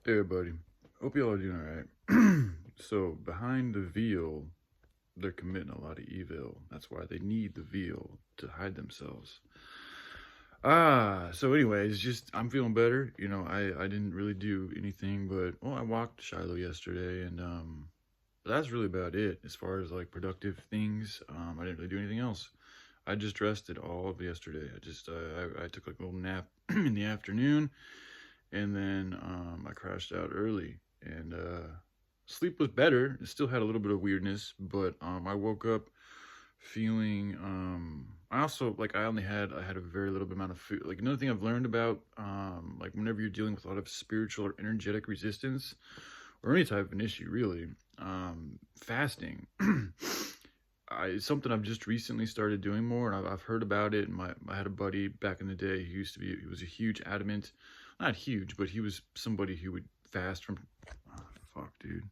Hey everybody, hope y'all are doing alright. So behind the veil, they're committing a lot of evil. That's why they need the veil to hide themselves. So anyways, just I'm feeling better. I didn't really do anything, but I walked Shiloh yesterday, and that's really about it as far as like productive things. I didn't really do anything else. I just rested all of yesterday. I took like a little nap in the afternoon, and then I crashed out early, and sleep was better. It still had a little bit of weirdness, but I woke up feeling. I also like I had a very little bit amount of food. Like another thing I've learned about like whenever you're dealing with a lot of spiritual or energetic resistance or any type of an issue, really, fasting. It's something I've just recently started doing more, and I've heard about it. And I had a buddy back in the day. He was a huge adamant, not huge, but he was somebody who would fast from. Oh, fuck, dude.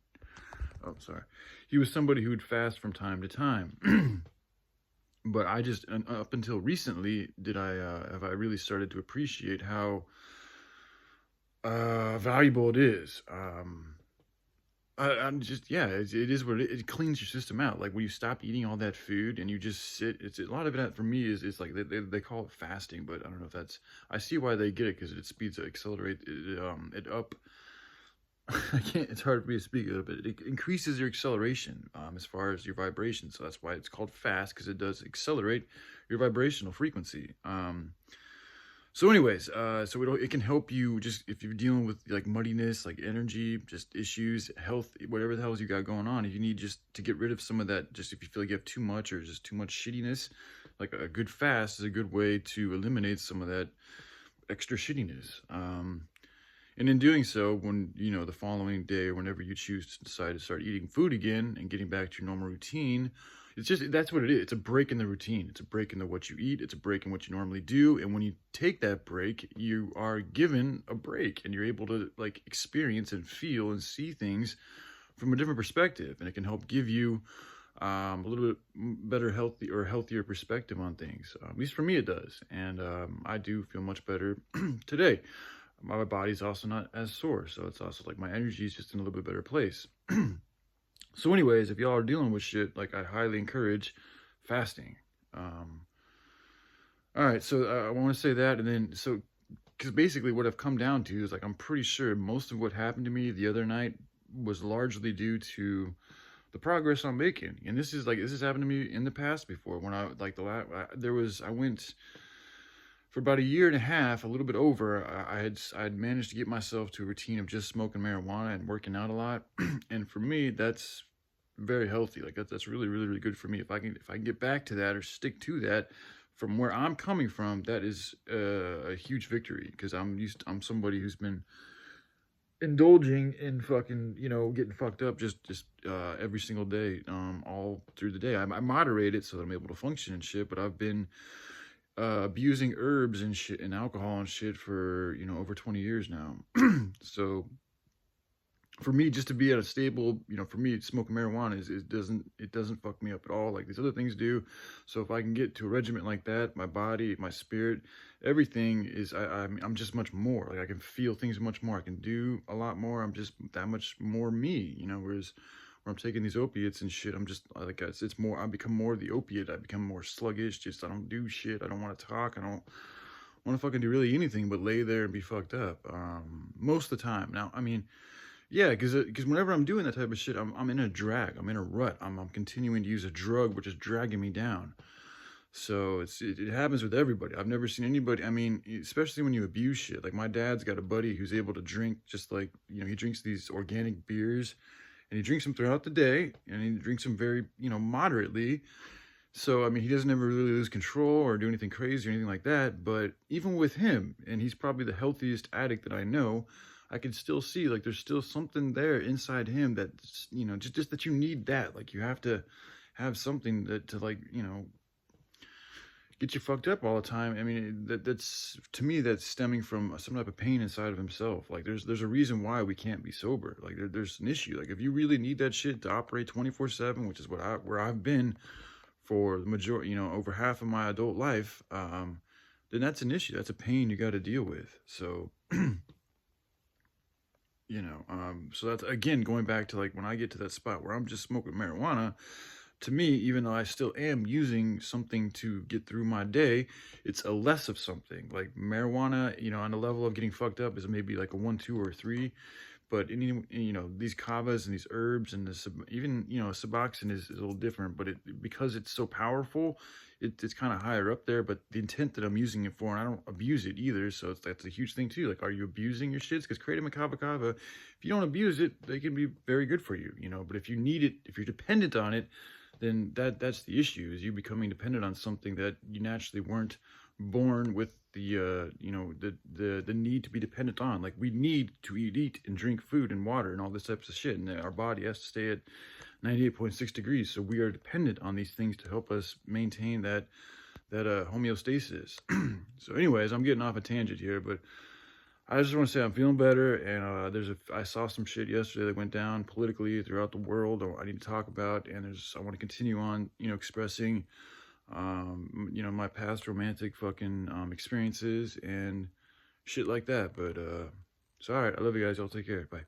Oh, sorry. He was somebody who would fast from time to time. But I just up until recently did I have I really started to appreciate how valuable it is. I'm just yeah, it is what it cleans your system out. Like when you stop eating all that food and you just sit, it's a lot of it for me is like they call it fasting, but I don't know if that's I see why they get it because it speeds accelerate it up. I can't. It's hard for me to speak of it. It increases your acceleration as far as your vibration. So that's why it's called fast because it does accelerate your vibrational frequency. So anyways, it can help you just if you're dealing with like muddiness, like energy, just issues, health, whatever the hell you got going on. If you need just to get rid of some of that, just if you feel like you have too much or just too much shittiness, like a good fast is a good way to eliminate some of that extra shittiness. And in doing so, when the following day or whenever you choose to decide to start eating food again and getting back to your normal routine, it's just that's what it is. It's a break in the routine. It's a break in the what you eat. It's a break in what you normally do. And when you take that break, you are given a break and you're able to like experience and feel and see things from a different perspective. And it can help give you a little bit better healthier perspective on things. At least for me, it does. And I do feel much better today. My body's also not as sore, so it's also like my energy is just in a little bit better place. So anyways, if y'all are dealing with shit, like I highly encourage fasting. um all right, so I want to say that, and then so because basically what I've come down to is like I'm pretty sure most of what happened to me the other night was largely due to the progress I'm making. And this has happened to me in the past before when I like the last there was I went for about a year and a half, a little bit over. I'd managed to get myself to a routine of just smoking marijuana and working out a lot. And for me, that's very healthy. Like that's really, really, really good for me. If I can get back to that or stick to that from where I'm coming from, that is a huge victory because I'm somebody who's been indulging in fucking getting fucked up just every single day all through the day. I moderate it so that I'm able to function and shit, but I've been abusing herbs and shit and alcohol and shit for over 20 years now. So for me, just to be at a stable, for me, smoking marijuana it doesn't fuck me up at all like these other things do. So if I can get to a regiment like that, my body, my spirit, everything is I'm just much more like I can feel things much more. I can do a lot more. I'm just that much more me. Whereas where I'm taking these opiates and shit, I'm just like it's more. I become more the opiate. I become more sluggish. Just I don't do shit. I don't want to talk. I don't want to fucking do really anything but lay there and be fucked up. Most of the time. Now, I mean, yeah, because whenever I'm doing that type of shit, I'm in a drag. I'm in a rut. I'm continuing to use a drug which is dragging me down. So it happens with everybody. I've never seen anybody. I mean, especially when you abuse shit. Like my dad's got a buddy who's able to drink just like he drinks these organic beers, and he drinks them throughout the day, and he drinks them very moderately. So I mean, he doesn't ever really lose control or do anything crazy or anything like that. But even with him, and he's probably the healthiest addict that I know, I can still see like there's still something there inside him that just that you need that. Like you have to have something that to like get you fucked up all the time. I mean, that's to me that's stemming from some type of pain inside of himself. Like there's a reason why we can't be sober. Like there's an issue. Like if you really need that shit to operate 24/7, which is where I've been for the majority, over half of my adult life, then that's an issue. That's a pain you got to deal with. So So that's again going back to like when I get to that spot where I'm just smoking marijuana, to me, even though I still am using something to get through my day, it's a less of something. Like marijuana, on the level of getting fucked up is maybe like a 1, 2, or 3. But these kavas and these herbs and this even Suboxone is a little different, but because it's so powerful, it's kind of higher up there. But the intent that I'm using it for, and I don't abuse it either, so that's a huge thing too. Like, are you abusing your shits? Because kratom and kava kava, if you don't abuse it, they can be very good for you. But if you need it, if you're dependent on it, then that's the issue, is you becoming dependent on something that you naturally weren't born with the need to be dependent on. Like, we need to eat and drink food and water and all this types of shit, and our body has to stay at 98.6 degrees, so we are dependent on these things to help us maintain that homeostasis. So anyways, I'm getting off a tangent here, but I just want to say I'm feeling better, and I saw some shit yesterday that went down politically throughout the world I need to talk about, and I want to continue on, expressing, my past romantic fucking experiences and shit like that. But it's all right. I love you guys. Y'all take care. Bye.